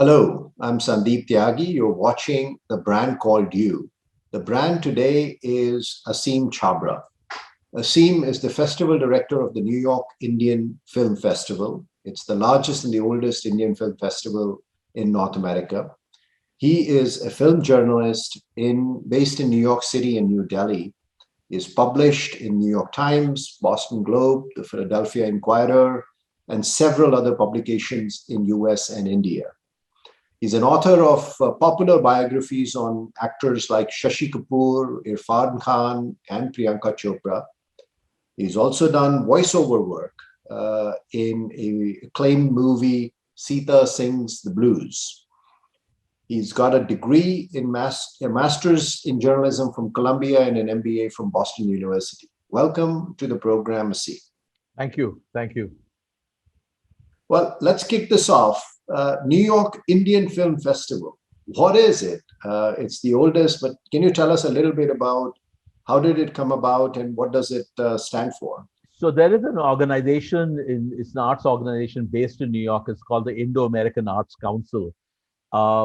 Hello, I'm Sandeep Tyagi. You're watching The Brand Called You. The brand today is Aseem Chhabra. Aseem is the festival director of the New York Indian Film Festival. It's the largest and the oldest Indian film festival in North America. He is a film journalist based in New York City and New Delhi. He is published in New York Times, Boston Globe, the Philadelphia Inquirer, and several other publications in US and India. He's an author of popular biographies on actors like Shashi Kapoor, Irrfan Khan, and Priyanka Chopra. He's also done voiceover work in a acclaimed movie, Sita Sings the Blues. He's got a degree in a master's in journalism from Columbia and an MBA from Boston University. Welcome to the program, Aseem. Thank you. Thank you. Well, let's kick this off. New York Indian Film Festival. What is it? It's the oldest, but can you tell us a little bit about how did it come about and what does it stand for? So there is an organization, it's an arts organization based in New York. It's called the Indo-American Arts Council,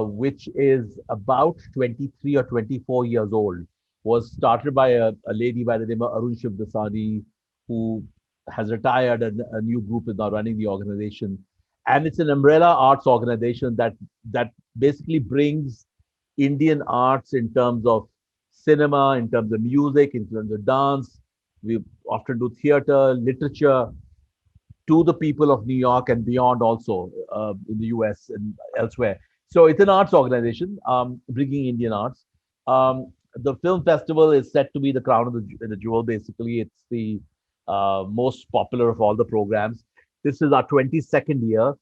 which is about 23 or 24 years old. Was started by a lady by the name of Arun Shivdasani, who has retired, and a new group is now running the organization. And it's an umbrella arts organization that basically brings Indian arts in terms of cinema, in terms of music, in terms of dance. We often do theater, literature to the people of New York and beyond, also in the US and elsewhere. So it's an arts organization bringing Indian arts. The film festival is set to be the crown of the jewel. Basically, it's the most popular of all the programs. This is our 22nd year.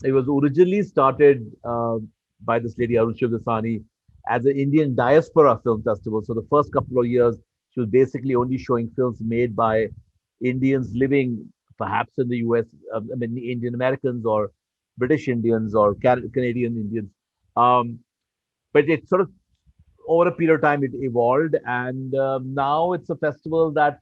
It was originally started by this lady, Arun Shivdasani, as an Indian diaspora film festival. So the first couple of years, she was basically only showing films made by Indians living perhaps in the US, Indian Americans or British Indians or Canadian Indians. But it sort of, over a period of time, it evolved. And now it's a festival that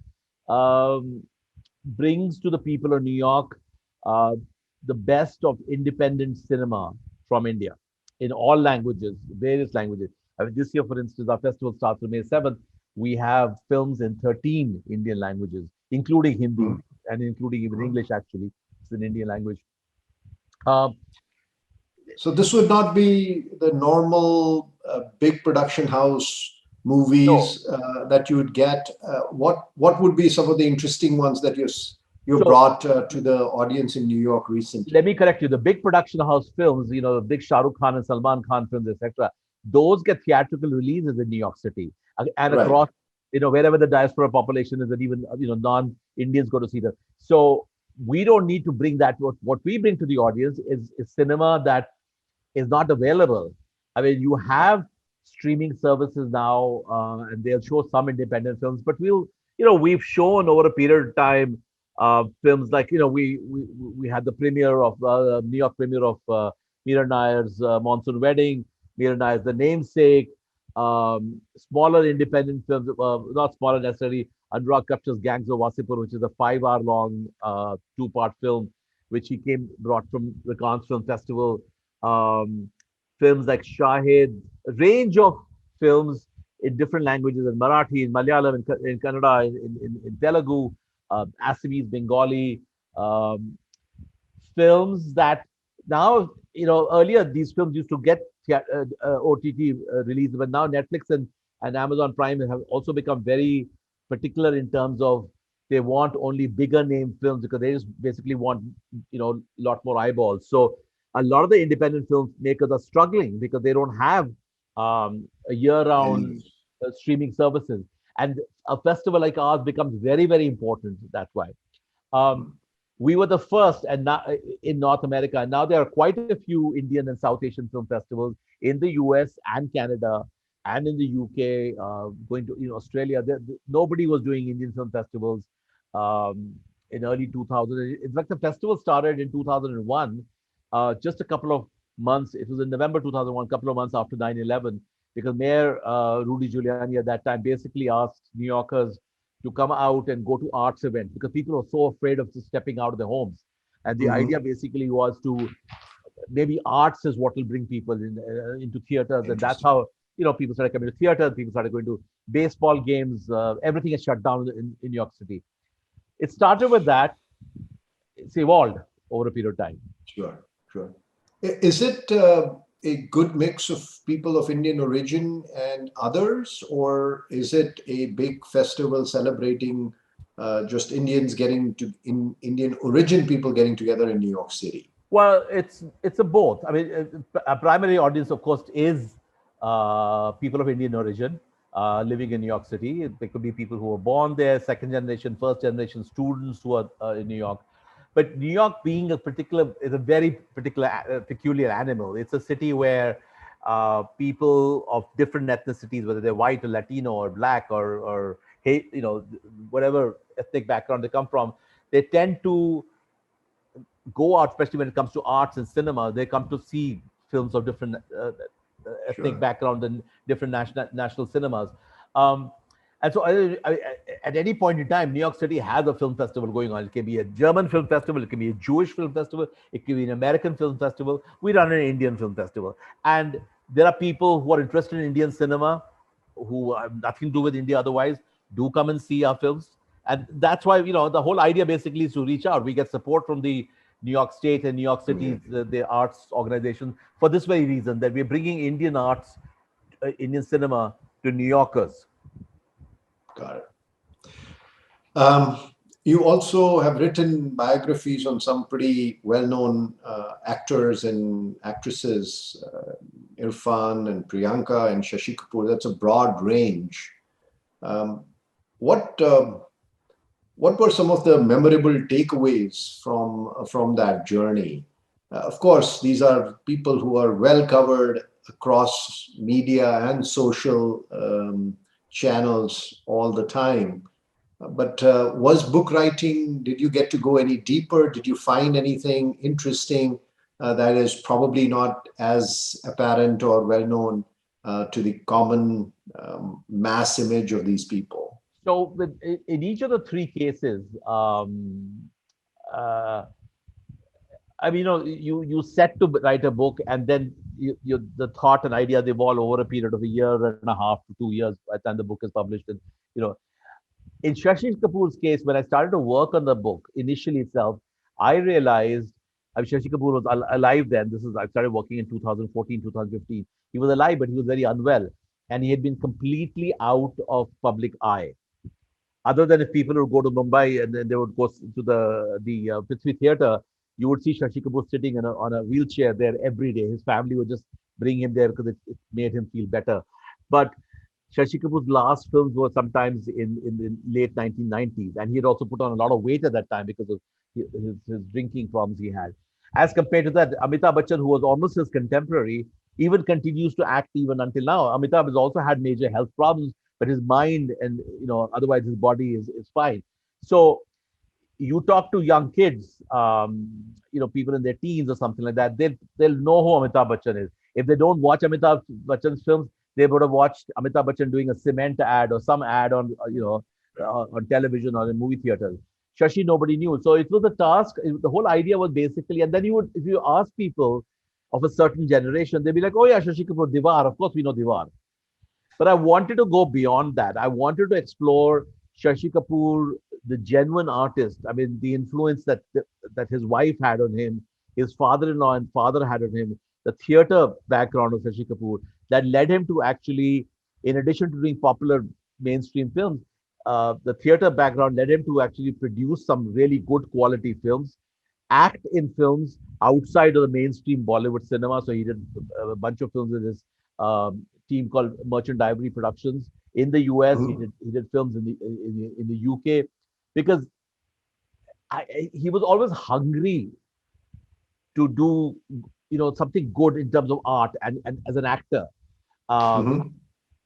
brings to the people of New York the best of independent cinema from India in all languages, various languages. I mean, this year, for instance, our festival starts on May 7th. We have films in 13 Indian languages, including Hindi and including even English, actually. It's an Indian language. So this would not be the normal big production house movies that you would get. What would be some of the interesting ones that you brought to the audience in New York recently? Let me correct you. The big production house films, the big Shah Rukh Khan and Salman Khan films, etc., those get theatrical releases in New York City and across, wherever the diaspora population is, and even non-Indians go to see them. So we don't need to bring that. What we bring to the audience is cinema that is not available. I mean, you have streaming services now, and they'll show some independent films, but we've shown over a period of time films like, we had the premiere of New York premiere of Meera Nair's Monsoon Wedding, Meera Nair's The Namesake, smaller independent films, not smaller necessarily, Anurag Kapcha's Gangs of Wasipur, which is a 5-hour-long two-part film, which he brought from the Cannes Film Festival. Films like Shahid, a range of films in different languages, in Marathi, in Malayalam, in Kannada, in Telugu, Assamese, Bengali, films that now, earlier these films used to get OTT release, but now Netflix and Amazon Prime have also become very particular in terms of they want only bigger name films because they just basically want, a lot more eyeballs. So a lot of the independent filmmakers are struggling because they don't have a year-round streaming services. And a festival like ours becomes very, very important that way. We were the first in North America, and now there are quite a few Indian and South Asian film festivals in the US and Canada and in the UK, going to Australia. Nobody was doing Indian film festivals in early 2000. In fact, the festival started in 2001, just a couple of months. It was in November 2001, a couple of months after 9/11, because Mayor Rudy Giuliani at that time basically asked New Yorkers to come out and go to arts events because people were so afraid of just stepping out of their homes. And the idea basically was to maybe arts is what will bring people into theaters, and that's Interesting. how people started coming to theaters. People started going to baseball games. Everything is shut down in New York City. It started with that. It's evolved over a period of time. Sure, sure. Is it a good mix of people of Indian origin and others, or is it a big festival celebrating just Indians getting to Indian origin people getting together in New York City? Well, it's a both. I mean, a primary audience, of course, is people of Indian origin living in New York City. There could be people who were born there, second generation, first generation students who are in New York. But New York, being a particular, is a very particular, peculiar animal. It's a city where people of different ethnicities, whether they're white or Latino or black or hate, whatever ethnic background they come from, they tend to go out, especially when it comes to arts and cinema. They come to see films of different ethnic Sure. background and different national cinemas. Um, and so, at any point in time, New York City has a film festival going on. It can be a German film festival, it can be a Jewish film festival, it can be an American film festival. We run an Indian film festival, and there are people who are interested in Indian cinema who have nothing to do with India otherwise. Do come and see our films, and that's why the whole idea basically is to reach out. We get support from the New York State and New York City's Community. the arts organization for this very reason, that we're bringing Indian arts, Indian cinema to New Yorkers. Got it. Um, you also have written biographies on some pretty well-known actors and actresses, Irfan and Priyanka and Shashi Kapoor. That's a broad range. Um, what what were some of the memorable takeaways from that journey? Of course, these are people who are well covered across media and social channels all the time. But was book writing, did you get to go any deeper? Did you find anything interesting that is probably not as apparent or well known to the common mass image of these people? So, in each of the three cases, uh, I mean, you set to write a book, and then the thought and ideas evolve over a period of a year and a half to 2 years by the time the book is published. And you know, in Shashi Kapoor's case, when I started to work on the book initially itself, I realized, I mean, Shashi Kapoor was alive then. I started working in 2014, 2015. He was alive, but he was very unwell, and he had been completely out of public eye. Other than if people would go to Mumbai and then they would go to the Prithvi Theatre, you would see Shashi Kapoor sitting on a wheelchair there every day. His family would just bring him there because it made him feel better. But Shashi Kapoor's last films were sometimes in the late 1990s, and he had also put on a lot of weight at that time because of his drinking problems he had. As compared to that, Amitabh Bachchan, who was almost his contemporary, even continues to act even until now. Amitabh has also had major health problems, but his mind and otherwise his body is fine. So you talk to young kids, people in their teens or something like that, they'll know who Amitabh Bachchan is. If they don't watch Amitabh Bachchan's films, they would have watched Amitabh Bachchan doing a cement ad or some ad on on television or in movie theaters. Shashi, nobody knew. So it was a task. The whole idea was basically, and then if you ask people of a certain generation, they'd be like, "Oh yeah, Shashi Kapoor, Diwar. Of course we know Diwar." But I wanted to go beyond that. I wanted to explore Shashi Kapoor, the genuine artist. I mean, the influence that his wife had on him, his father-in-law and father had on him, the theater background of Shashi Kapoor that led him to actually, in addition to doing popular mainstream films, the theater background led him to actually produce some really good quality films, act in films outside of the mainstream Bollywood cinema. So he did a bunch of films with his team called Merchant Ivory Productions. In the US, Mhm. he did films in the UK because he was always hungry to do something good in terms of art and as an actor. Um, Mhm.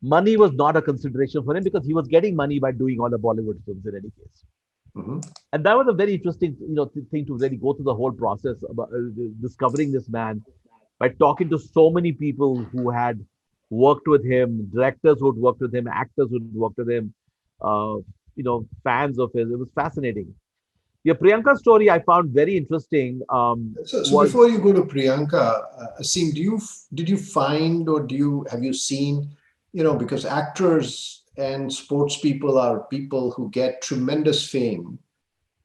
Money was not a consideration for him because he was getting money by doing all the Bollywood films in any case. Mhm. And that was a very interesting thing to really go through the whole process about discovering this man by talking to so many people who had worked with him, directors who had worked with him, actors who had worked with him, fans of his. It was fascinating. Yeah, Priyanka's story I found very interesting. So Was before you go to Priyanka, Aseem, did you find or have you seen, because actors and sports people are people who get tremendous fame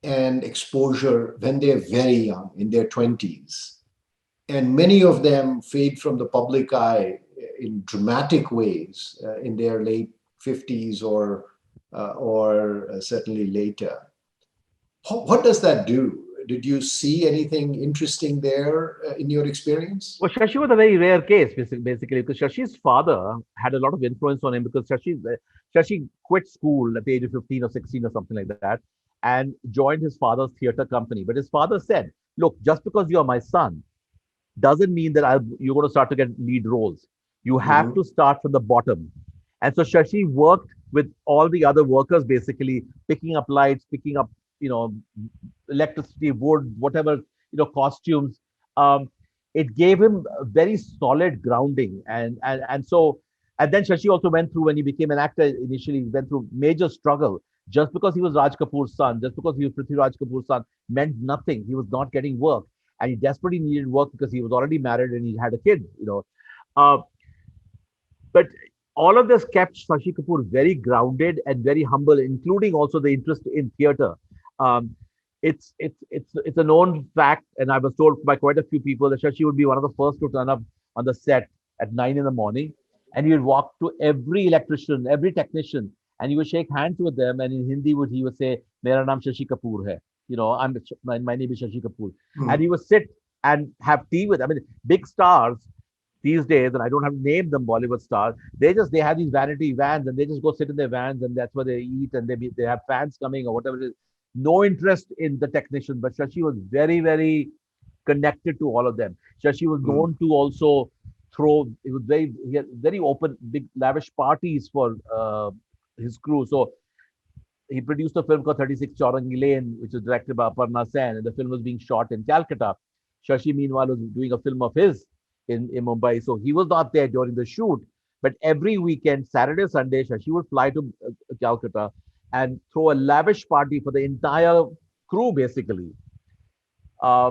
and exposure when they're very young, in their 20s. And many of them fade from the public eye in dramatic ways in their late 50s or certainly later. What does that do? Did you see anything interesting there in your experience? Well, Shashi was a very rare case, basically, because Shashi's father had a lot of influence on him because Shashi quit school at the age of 15 or 16 or something like that and joined his father's theater company. But his father said, look, just because you're my son doesn't mean that you're going to start to get lead roles. You have Hmm. to start from the bottom. And so Shashi worked with all the other workers, basically picking up lights, picking up, you know, electricity, wood, whatever, costumes. Um, it gave him a very solid grounding. And then Shashi also went through, when he became an actor initially, he went through major struggle. Just because he was Raj Kapoor's son, just because he was Raj Kapoor's son, meant nothing. He was not getting work, and he desperately needed work because he was already married and he had a kid. Uh, but all of this kept Shashi Kapoor very grounded and very humble, including also the interest in theatre. Um, it's a known fact, and I was told by quite a few people that Shashi would be one of the first to turn up on the set at 9 in the morning, and he would walk to every electrician, every technician, and he would shake hands with them, and in Hindi he would say, "Mera naam Shashi Kapoor hai." My name is Shashi Kapoor, and he Hmm. would sit and have tea with. I mean, big stars these days, and I don't have to name them Bollywood stars. They have these vanity vans, and they just go sit in their vans, and that's where they eat, and they have fans coming or whatever it is. No interest in the technicians, but Shashi was very very connected to all of them. Shashi was Hmm. known to also throw. It was he had very open, big lavish parties for his crew. So he produced a film called 36 Chaurangi Lane, which was directed by Aparna Sen, and the film was being shot in Calcutta. Shashi, meanwhile, was doing a film of his in Mumbai. So he was not there during the shoot. But every weekend, Saturday, Sunday, Shashi would fly to Calcutta and throw a lavish party for the entire crew, basically,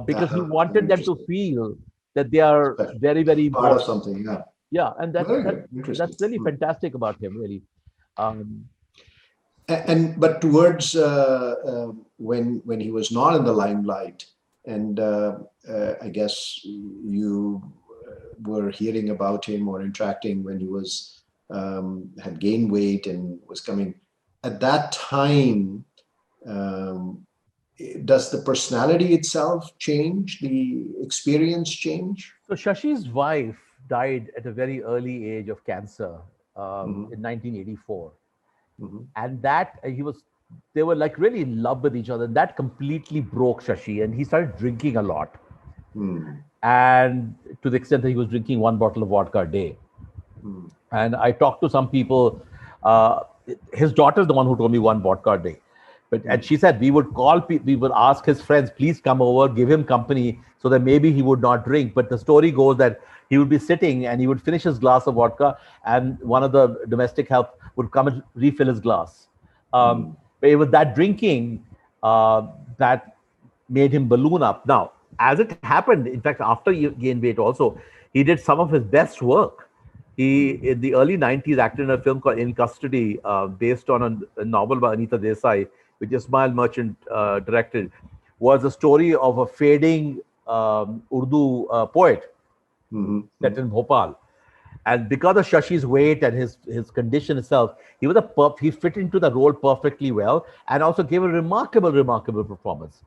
because he wanted them to Interesting. feel that they are Special. very, very Part of important. something, yeah. Yeah, and Very good. Interesting. that's really Hmm. fantastic about him, really. Um, And but towards when he was not in the limelight, and I guess you were hearing about him or interacting when he was had gained weight and was coming at that time. Um, does the personality itself change? The experience change? So Shashi's wife died at a very early age of cancer Hmm. in 1984, Hmm. and that he was they were like really in love with each other. And that completely broke Shashi, and he started drinking a lot, Hmm. and to the extent that he was drinking one bottle of vodka a day. Hmm. And I talked to some people. Uh, his daughter's the one who told me one vodka a day. And Hmm. she said we would ask his friends, please come over, give him company, so that maybe he would not drink. But the story goes that he would be sitting and he would finish his glass of vodka, and one of the domestic help would come and refill his glass. Um, Hmm. but it was that drinking that made him balloon up. Now, as it happened, in fact, after he gained weight, also he did some of his best work. He, Hmm. in the early 90s, acted in a film called In Custody, based on a novel by Anita Desai, which Ismail Merchant directed. Was a story of a fading Urdu poet Hmm. set Hmm. in Bhopal. And because of Shashi's weight and his condition itself, he fit into the role perfectly well, and also gave a remarkable performance.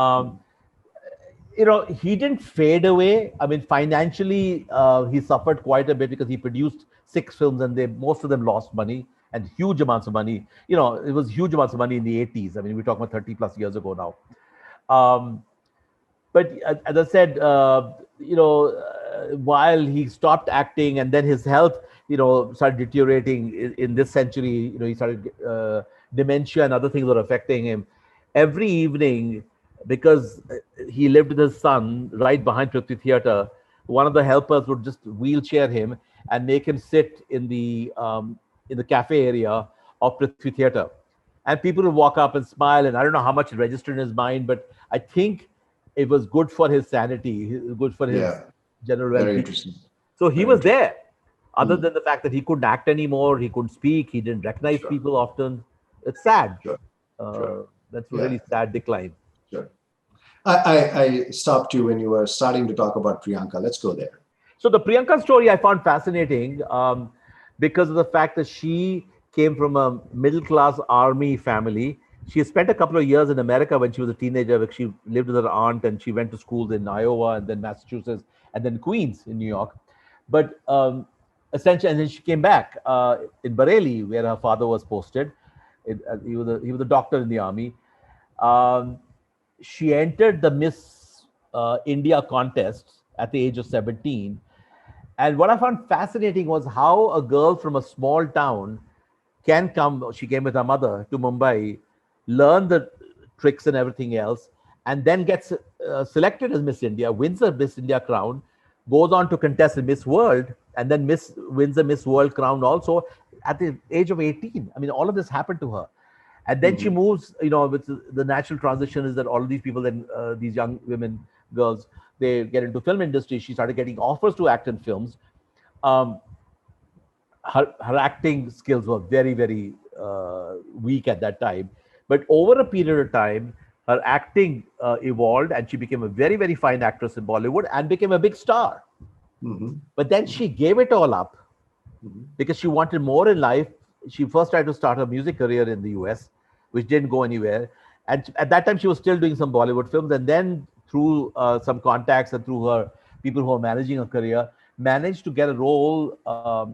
Um, Hmm. he didn't fade away. I mean, financially, he suffered quite a bit because he produced 6 films, and most of them lost money, and huge amounts of money. It was huge amounts of money in the 80s. I mean, we're talking about 30 plus years ago now. Um, but as I said, while he stopped acting, and then his health, started deteriorating in this century. He started dementia and other things were affecting him. Every evening, because he lived with his son right behind Prithvi Theatre, one of the helpers would just wheelchair him and make him sit in the cafe area of Prithvi Theatre. and people would walk up and smile. And I don't know how much it registered in his mind, but I think it was good for his sanity, good for his Yeah. general Very well-being. interesting. So he Very was interesting. there. Other Hmm. than the fact that he couldn't act anymore, he couldn't speak, he didn't recognize Sure. people often. It's sad. Sure. Sure. That's a Yeah. really sad decline. Sure. I stopped you when you were starting to talk about Priyanka. Let's go there. So the Priyanka story I found fascinating because of the fact that she came from a middle class army family. She spent a couple of years in America when she was a teenager. Like she lived with her aunt and she went to schools in Iowa and then Massachusetts and then Queens in New York. But essentially, and then she came back in Bareilly where her father was posted. He was a doctor in the army. Um, she entered the Miss India contest at the age of 17. And what I found fascinating was how a girl from a small town can come, she came with her mother to Mumbai, learn the tricks and everything else, and then gets selected as Miss India, wins the Miss India crown, goes on to contest in Miss World, and then wins the Miss World crown also at the age of 18. I mean, all of this happened to her. And then she Hmm. moves, with the natural transition is that all of these people, then these young women, girls, they get into film industry. She started getting offers to act in films. Um, her acting skills were very, very weak at that time. But over a period of time, her acting evolved and she became a very, very fine actress in Bollywood and became a big star. Hmm. But then she gave it all up Hmm. because she wanted more in life. She first tried to start her music career in the US, which didn't go anywhere. And at that time, she was still doing some Bollywood films. And then, through some contacts and through her people who were managing her career, managed to get a role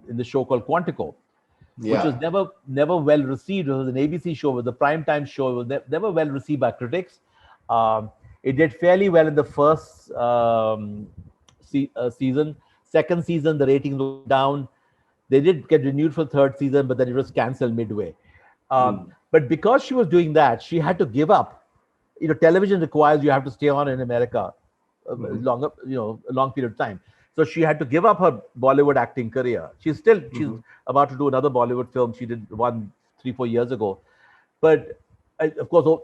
in the show called Quantico, which was Yeah. never well received. It was an ABC show, it was a primetime show. It was never well received by critics. It did fairly well in the first season. Second season, the ratings went down. They did get renewed for third season, but then it was cancelled midway. Mm. But because she was doing that, she had to give up. Television requires you have to stay on in America Hmm. a long period of time. So she had to give up her Bollywood acting career. She's Hmm. about to do another Bollywood film. She did one 3-4 years ago, but of course,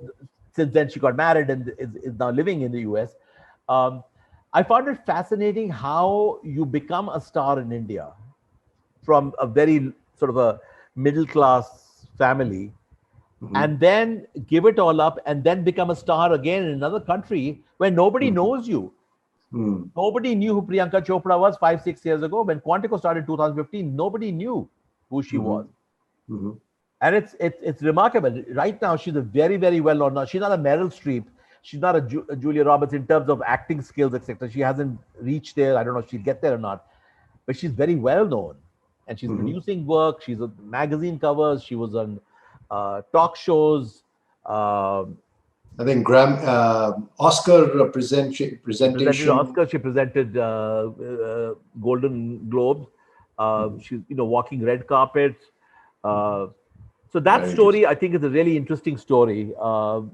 since then she got married and is now living in the US. Um, I found it fascinating how you become a star in India from a very sort of a middle class family Hmm. and then give it all up and then become a star again in another country where nobody Hmm. knows you. Hmm. Nobody knew who Priyanka Chopra was 5-6 years ago. When Quantico started in 2015, nobody knew who she was. Hmm. Hmm. And it's remarkable. Right now, she's a very, very well known. She's not a Meryl Streep. She's not a Julia Roberts in terms of acting skills, etc. She hasn't reached there. I don't know if she'll get there or not. But she's very well known. And she's Hmm. producing work. She's on magazine covers. She was on talk shows. Um I think Graham Oscar She presented presentation. Oscars. She presented Golden Globes. Mhm. She's walking red carpets. Mhm. Uh, so that Very interesting. story, I think, is a really interesting story.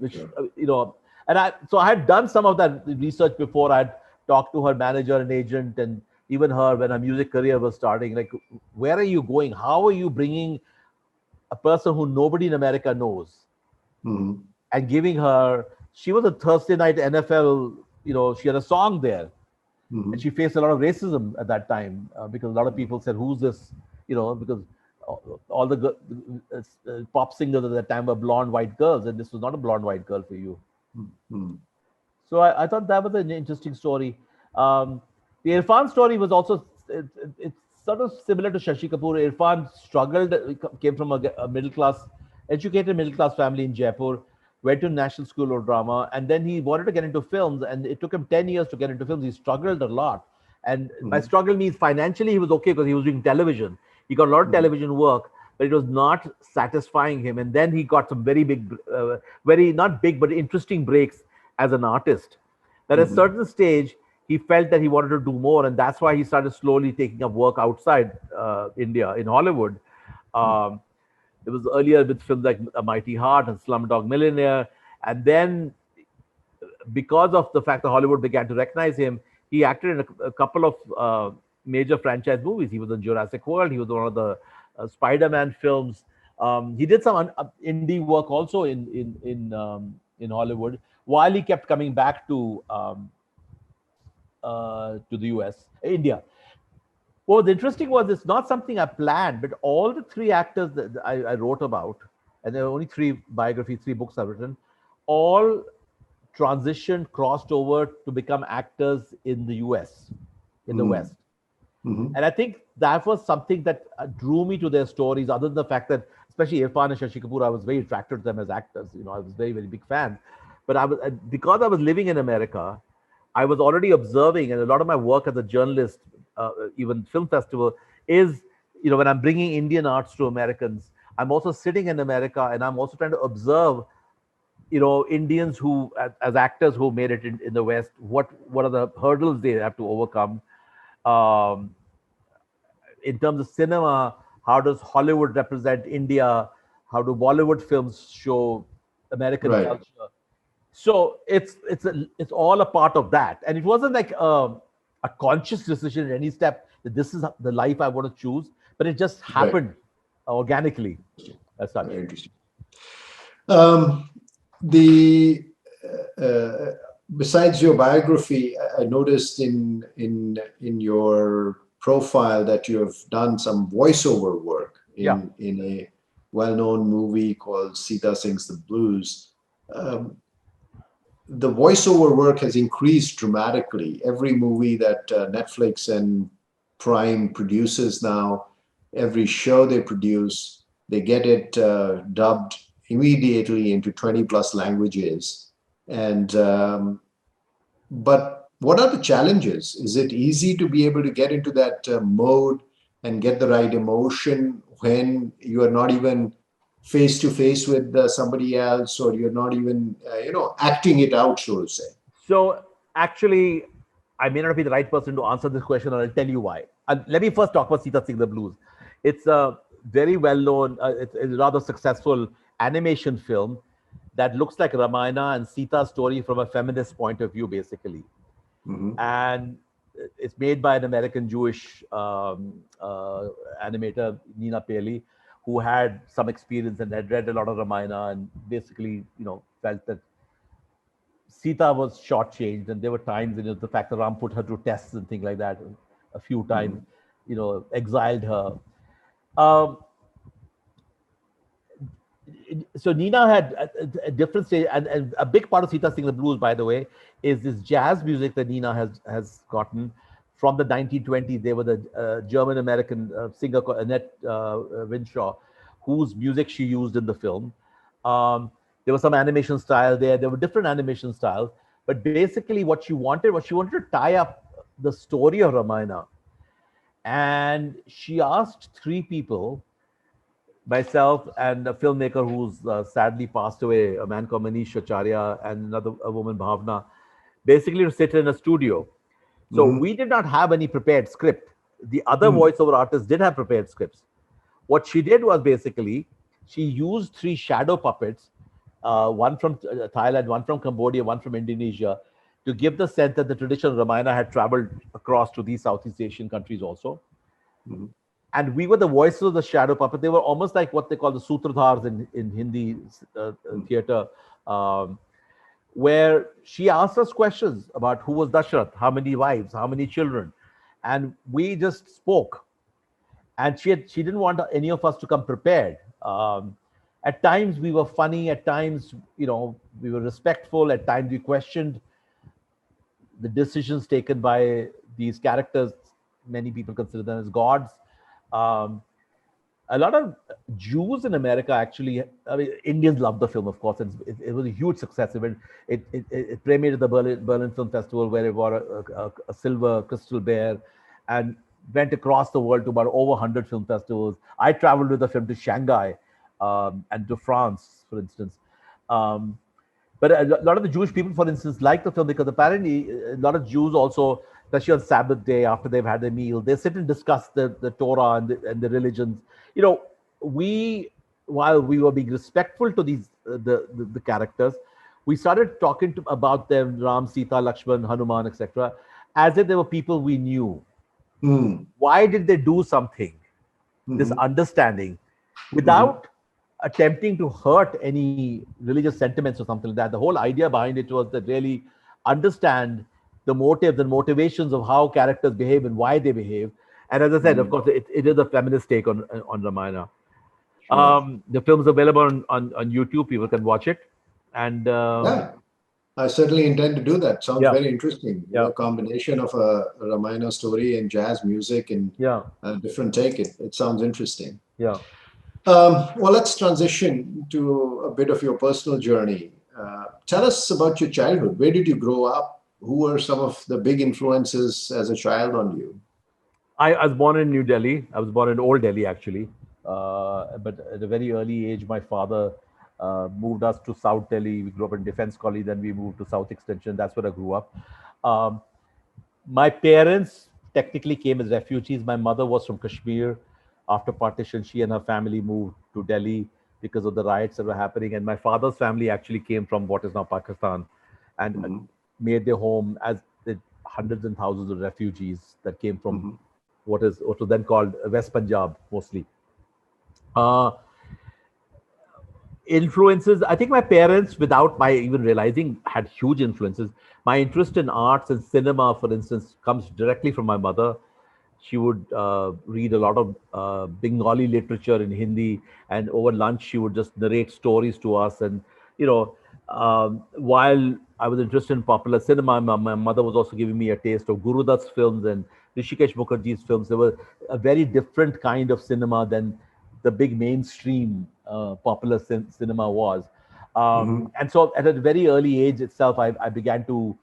Which Sure. and I had done some of that research before. I had talked to her manager and agent, and even her when her music career was starting. Like, where are you going? How are you bringing a person who nobody in America knows Mhm. and giving her? She was a Thursday night NFL. She had a song there and Mhm. she faced a lot of racism at that time because a lot of people said, "Who's this?" Because all the pop singers at that time were blonde white girls, and this was not a blonde white girl for you. Mhm. So I thought that was an interesting story. The Irfan story was also it's sort of similar to Shashi Kapoor. Irfan struggled, came from a middle class, educated middle class family in Jaipur, went to National School of Drama, and then he wanted to get into films, and it took him 10 years to get into films. He struggled a lot, and by Mhm. struggle means financially he was okay because he was doing television. He got a lot of Mhm. television work, but it was not satisfying him. And then he got some very big, very not big but interesting breaks as an artist. At a Mhm. certain stage, he felt that he wanted to do more, and that's why he started slowly taking up work outside India in Hollywood. Um, it was earlier with films like A Mighty Heart and Slumdog Millionaire, and then because of the fact that Hollywood began to recognize him, he acted in a couple of major franchise movies. He was in Jurassic World. He was in one of the Spider-Man films. He did some indie work also in Hollywood, while he kept coming back to the US, India. What was interesting was it's not something I planned, but all the three actors that I wrote about, and there are only three biographies, three books I've written, all transitioned, crossed over to become actors in the US, in the Mm. West. Mhm. And I think that was something that drew me to their stories, other than the fact that, especially Irfan and Shashi Kapoor, I was very attracted to them as actors. You know, I was very, very big fan. But because I was living in America, I was already observing, and a lot of my work as a journalist, even film festival, is, when I'm bringing Indian arts to Americans, I'm also sitting in America and I'm also trying to observe, Indians who, as actors who made it in the West, what are the hurdles they have to overcome. Um, in terms of cinema, how does Hollywood represent India? How do Bollywood films show American Right. culture? So it's all a part of that, and it wasn't like a conscious decision at any step that this is the life I want to choose, but it just Right. happened organically as such. Very interesting. Um, the uh, Besides your biography, I noticed in your profile that you have done some voiceover work Yeah. in a well-known movie called Sita Sings the Blues. Um, the voiceover work has increased dramatically. Every movie that Netflix and Prime produces now, every show they produce, they get it dubbed immediately into 20 plus languages. And but what are the challenges? Is it easy to be able to get into that mode and get the right emotion when you are not even face to face with somebody else, or you're not even acting it out, so to say? So actually, I may not be the right person to answer this question, and I'll tell you why. Let me first talk about Sita Sing the Blues. It's a very well-known, it's a rather successful animation film that looks like Ramayana and Sita's story from a feminist point of view, basically. Hmm. And it's made by an American Jewish animator, Nina Paley, who had some experience and had read a lot of Ramayana, and basically, felt that Sita was shortchanged, and there were times, the fact that Ram put her through tests and things like that a few times, Hmm. exiled her. Um, so Nina had a different stage, and a big part of Sita Sing the Blues, by the way, is this jazz music that Nina has gotten from the 1920s. They were the German American singer called Annette Winshaw, whose music she used in the film. There was some animation style there. There were different animation styles, but basically, what she wanted to tie up the story of Ramayana, and she asked three people, myself and a filmmaker who's sadly passed away, a man called Manish Acharya, and a woman, Bhavna, basically to sit in a studio. So Hmm. we did not have any prepared script. The other Hmm. voiceover artists did have prepared scripts. What she did was basically she used three shadow puppets, one from Thailand, one from Cambodia, one from Indonesia, to give the sense that the tradition of Ramayana had traveled across to these Southeast Asian countries also. Hmm. And we were the voices of the shadow puppet. They were almost like what they call the sutradhars in Hindi theater, um, where she asked us questions about who was Dashrath, how many wives, how many children, and we just spoke. And she didn't want any of us to come prepared. At times we were funny. At times, we were respectful. At times we questioned the decisions taken by these characters. Many people consider them as gods. Um, a lot of Jews in America actually, I mean, Indians loved the film, of course, and it was a huge success. It premiered at the Berlin Film Festival, where it won a silver crystal bear, and went across the world to about over 100 film festivals. I traveled with the film to Shanghai and to France, for instance. Um, but a lot of the Jewish people, for instance, like the film because apparently a lot of Jews also, especially on Sabbath day after they've had their meal, they sit and discuss the Torah and the religions. You know, we, while we were being respectful to these the characters, we started talking about them, Ram, Sita, Lakshman, Hanuman, etc., as if they were people we knew. Hmm. Why did they do something? This Hmm. understanding Hmm. without attempting to hurt any religious sentiments or something like that. The whole idea behind it was that really understand the motives and motivations of how characters behave and why they behave. And as I said, of Mm, course, it is a feminist take on Ramayana. sure. The film's available on YouTube. People can watch it. And Yeah, I certainly intend to do that. Sounds yeah, very interesting. yeah, A combination of a Ramayana story and jazz music and yeah, a different take. It sounds interesting. yeah. Well, let's transition to a bit of your personal journey. Tell us about your childhood. Where did you grow up? Who were some of the big influences as a child on you? I was born in New Delhi. I was born in Old Delhi, actually. But at a very early age, my father moved us to South Delhi. We grew up in Defense College, then we moved to South Extension. That's where I grew up. Um, my parents technically came as refugees. My mother was from Kashmir. After partition, she and her family moved to Delhi because of the riots that were happening. And my father's family actually came from what is now Pakistan and Mhm, made their home as the hundreds and thousands of refugees that came from mhm, what was then called West Punjab mostly. Uh, Influences, I think my parents, without my even realizing, had huge influences. My interest in arts and cinema, for instance, comes directly from my mother. She would read a lot of Bengali literature in Hindi, and over lunch she would just narrate stories to us. And you know, while I was interested in popular cinema, my mother was also giving me a taste of Guru Dutt's films and Rishikesh Mukherjee's films. They were a very different kind of cinema than the big mainstream popular cinema was. mhm, And so, at a very early age itself, I began to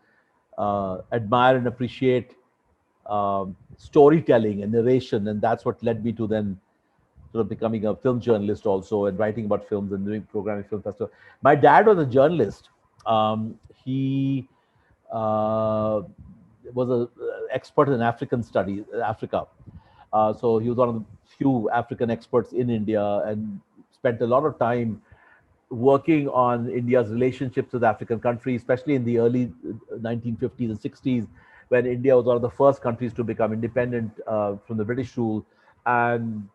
admire and appreciate storytelling and narration, and that's what led me to then sort of becoming a film journalist also and writing about films and doing programming film festival. My dad was a journalist. He uh, was an expert in African studies, Africa. So he was one of the few African experts in India and spent a lot of time working on India's relationships with African countries, especially in the early 1950s and 60s, when India was one of the first countries to become independent from the British rule. And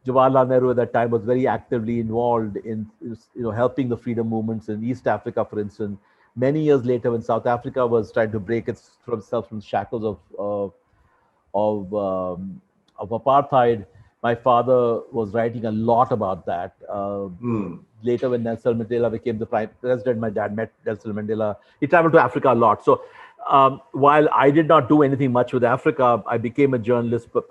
Jawaharlal Nehru at that time was very actively involved in helping the freedom movements in East Africa, for instance. Many years later, when South Africa was trying to break itself from the shackles of of apartheid, my father was writing a lot about that. mm. Later, when Nelson Mandela became the prime president, my dad met Nelson Mandela. He traveled to Africa a lot. So, while I did not do anything much with Africa, I became a journalist, but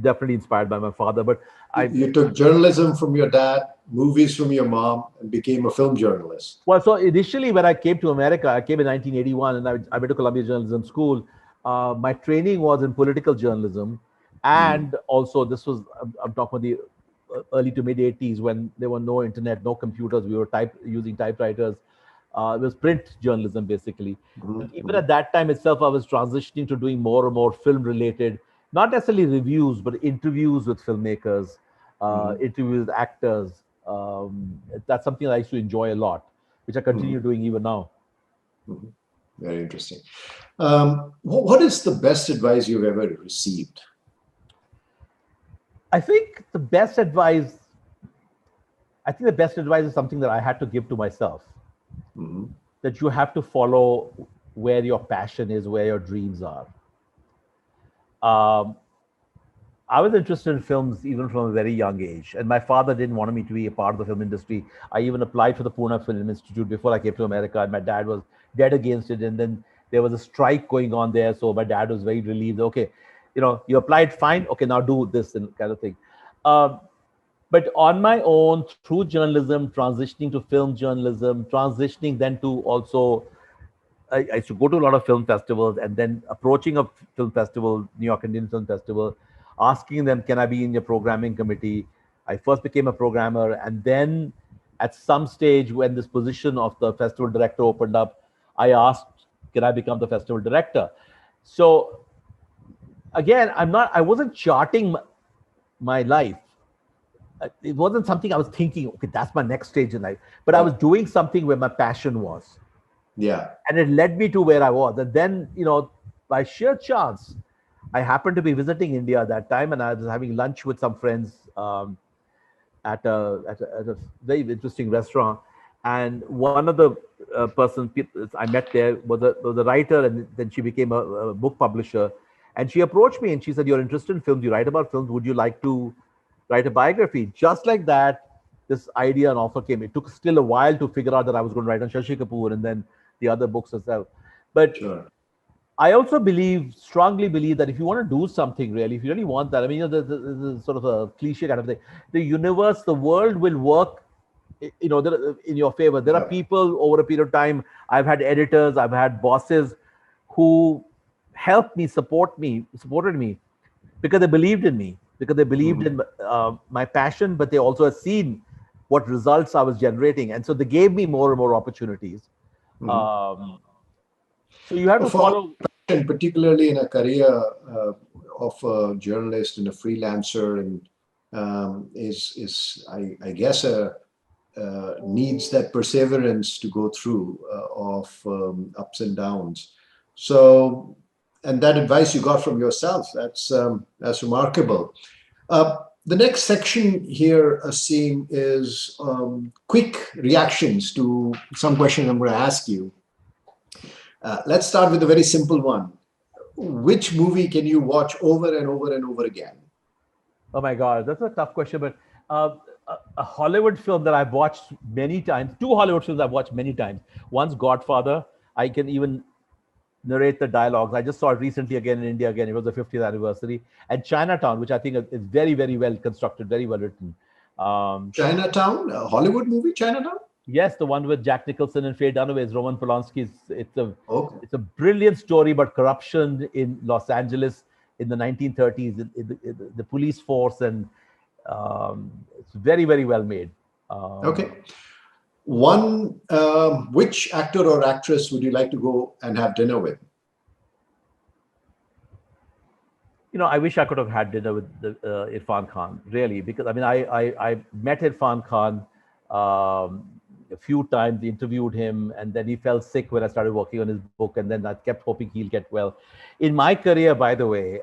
definitely inspired by my father. But I You took journalism from your dad, movies from your mom, and became a film journalist. Well, so initially when I came to America, I came in 1981 and I went to Columbia Journalism School. My training was in political journalism. Mm, And also this was, I'm talking about the early to mid 80s when there were no internet, no computers. We were using typewriters. It was print journalism basically. But mhm, even mhm, at that time itself, I was transitioning to doing more and more film related, not necessarily reviews, but interviews with filmmakers, mhm, interviews with actors. That's something I used to enjoy a lot, which I mhm, continue doing even now. mhm. Very interesting. What is the best advice you've ever received? I think the best advice, I think the best advice is something that I had to give to myself, Mhm, that you have to follow where your passion is, where your dreams are. Um, I was interested in films even from a very young age, and my father didn't want me to be a part of the film industry. I even applied for the Pune Film Institute before I came to America, and my dad was dead against it. And then there was a strike going on there, so my dad was very relieved. Okay, you applied, fine. Okay, now do this and kind of thing. Um, but on my own, through journalism, transitioning to film journalism, transitioning then to also I used to go to a lot of film festivals and then approaching a film festival, New York Indian Film Festival, asking them, can I be in your programming committee? I first became a programmer. And then at some stage, when this position of the festival director opened up, I asked, can I become the festival director? So again, I wasn't charting my life. It wasn't something I was thinking, okay, that's my next stage in life. But I yeah, was doing something where my passion was, yeah. and it led me to where I was. And then, by sheer chance, I happened to be visiting India at that time, and I was having lunch with some friends. at a very interesting restaurant, and one of the persons I met there was a writer, and then she became a book publisher, and she approached me and she said, "You're interested in films. You write about films. Would you like to write a biography?" Just like that, this idea and offer came. It took still a while to figure out that I was going to write on Shashi Kapoor and then the other books as well. But Sure. I also strongly believe that if you want to do something really, if you really want that, I mean, there's sort of a cliche kind of thing. The universe, the world will work, in your favor. There are Yeah. people over a period of time. I've had editors, I've had bosses who helped me, supported me because they believed in me, because they believed Mhm. in my passion, but they also had seen what results I was generating, and so they gave me more and more opportunities. Mhm. Um, so you have to For follow. and particularly in a career of a journalist and a freelancer, and is I guess a needs that perseverance to go through of ups and downs. So, and that advice you got from yourself, that's remarkable. Uh, the next section here, Aseem, is quick reactions to some questions I'm going to ask you. Let's start with a very simple one. Which movie can you watch over and over and over again? Oh my God, that's a tough question. But a Hollywood film that I've watched many times, two Hollywood films I've watched many times. One's Godfather. I can even narrate the dialogues. I just saw it recently again in India again. It was the 50th anniversary. And Chinatown, which I think is very, very well constructed, very well written. Um, Chinatown, a Hollywood movie, Chinatown? yes, the one with Jack Nicholson and Faye Dunaway is Roman Polanski's. Okay. It's a brilliant story about corruption in Los Angeles in the 1930s, in the police force, and it's very, very well made. Um, Okay. Which actor or actress would you like to go and have dinner with? I wish I could have had dinner with Irfan Khan, really, because I mean, I met Irfan Khan a few times, interviewed him, and then he fell sick when I started working on his book, and then I kept hoping he'll get well. In my career, by the way,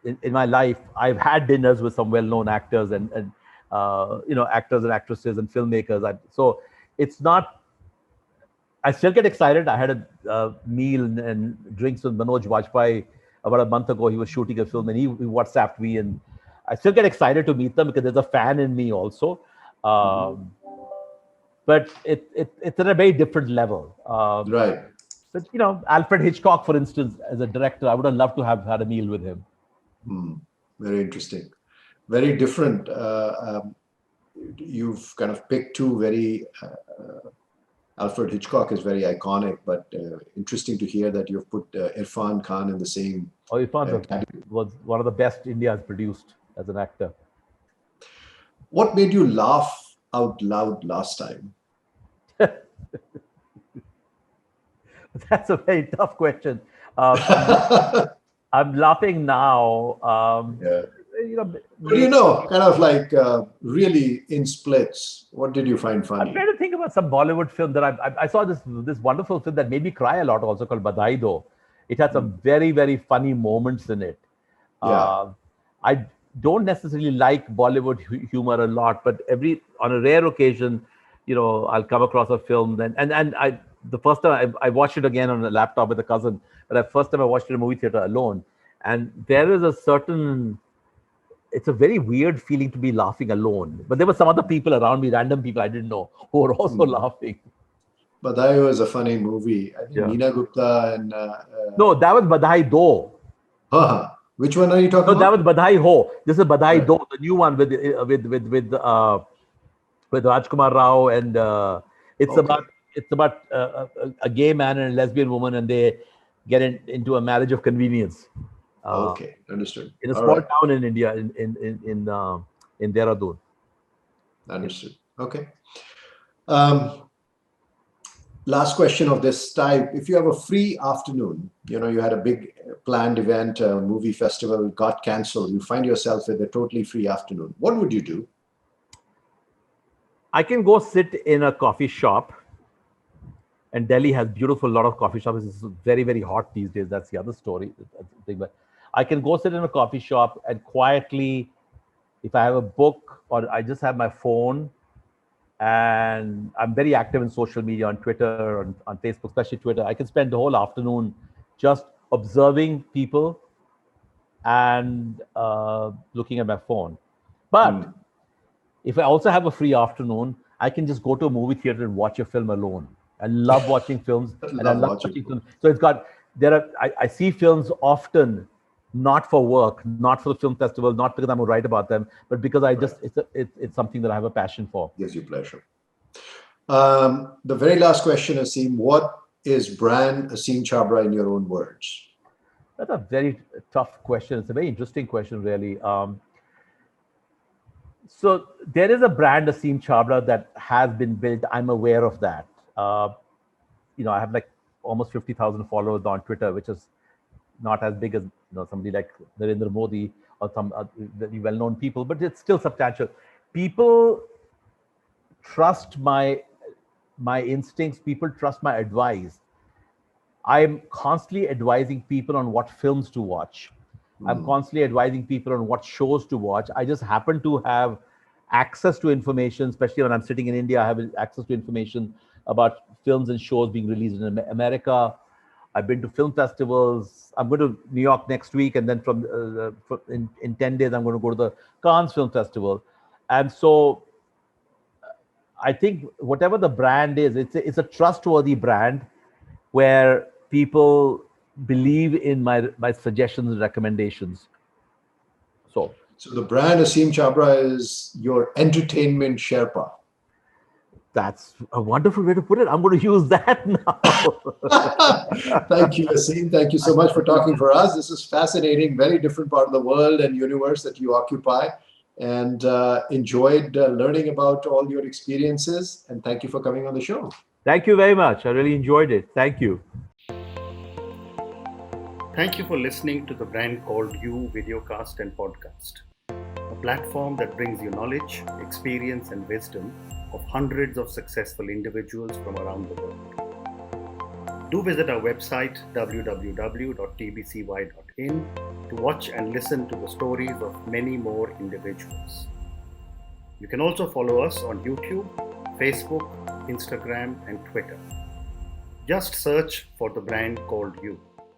in my life, I've had dinners with some well-known actors and actors and actresses and filmmakers. So it's not. I still get excited. I had a meal and drinks with Manoj Vajpayee about a month ago. He was shooting a film and he WhatsApped me, and I still get excited to meet them because there's a fan in me also. Mhm. Um, but it's at a very different level. Right. But Alfred Hitchcock, for instance, as a director, I would have loved to have had a meal with him. Hmm. Very interesting. Very different. You've kind of picked two very. Alfred Hitchcock is very iconic, but interesting to hear that you've put Irfan Khan in the same Oh, Irfan category. was one of the best India has produced as an actor. What made you laugh out loud last time? That's a very tough question. I'm laughing now. Yeah. You know, But maybe kind of like really in splits, what did you find I'm funny? trying to think about some Bollywood film that I saw this wonderful film that made me cry a lot also called Badai Do. It had Hmm. some very very funny moments in it. Yeah. Uh, I don't necessarily like Bollywood humor a lot, but every on a rare occasion, I'll come across a film. Then and I the first time I watched it again on a laptop with a cousin, but the first time I watched it in a movie theater alone, and there is a certain it's a very weird feeling to be laughing alone. But there were some other people around me, random people I didn't know, who were also Hmm. laughing. Badayo is a funny movie. I think Yeah. Neena Gupta and No, that was Badhai Do. which one are you talking No, that about? was Badhai Ho. This is Badhai Right. Do, the new one with Rajkumar Rao, and it's about Okay. a gay man and a lesbian woman, and they get into a marriage of convenience uh, Okay. Understood. in a All small right. town in India, in Dehradun. Understood. Okay. Um, Last question of this type. If you have a free afternoon, you had a big planned event, a movie festival, got canceled, you find yourself with a totally free afternoon. What would you do? I can go sit in a coffee shop, and Delhi has beautiful lot of coffee shops. It's very very hot these days. That's the other story. That's the thing. But I can go sit in a coffee shop and quietly If I have a book or I just have my phone, and I'm very active in social media on Twitter, on Facebook, especially Twitter, I can spend the whole afternoon just observing people and looking at my phone. But Mm. if I also have a free afternoon, I can just go to a movie theater and watch a film alone. I love watching films, I and I love love watching watching films. films. So it's got there are I see films often, not for work, not for the film festival, not because I'm going to write about them, but because I Right. just it's something that I have a passion for. Gives you pleasure. The very last question, Aseem, what is brand Aseem Chhabra in your own words? That's a very tough question. It's a very interesting question, really. So there is a brand, Aseem Chhabra, that has been built. I'm aware of that. Uh, I have like almost 50,000 followers on Twitter, which is not as big as somebody like Narendra Modi or some very well-known people, but it's still substantial. People trust my instincts. People trust my advice. I'm constantly advising people on what films to watch. I'm Mm. constantly advising people on what shows to watch. I just happen to have access to information, especially when I'm sitting in India. I have access to information about films and shows being released in America. I've been to film festivals. I'm going to New York next week, and then in 10 days, I'm going to go to the Cannes Film Festival. And so I think whatever the brand is, it's a trustworthy brand where people believe in my suggestions and recommendations. So So the brand Aseem Chhabra is your entertainment Sherpa. that's a wonderful way to put it. I'm going to use that now. Thank you, Aseem. Thank you so much for talking for us. This is fascinating, very different part of the world and universe that you occupy, and enjoyed learning about all your experiences. And thank you for coming on the show. Thank you very much. I really enjoyed it. Thank you. Thank you for listening to the Brand Called You videocast and podcast, a platform that brings you knowledge, experience, and wisdom of hundreds of successful individuals from around the world. Do visit our website www.tbcy.in to watch and listen to the stories of many more individuals. You can also follow us on YouTube, Facebook, Instagram, and Twitter. Just search for the brand called You.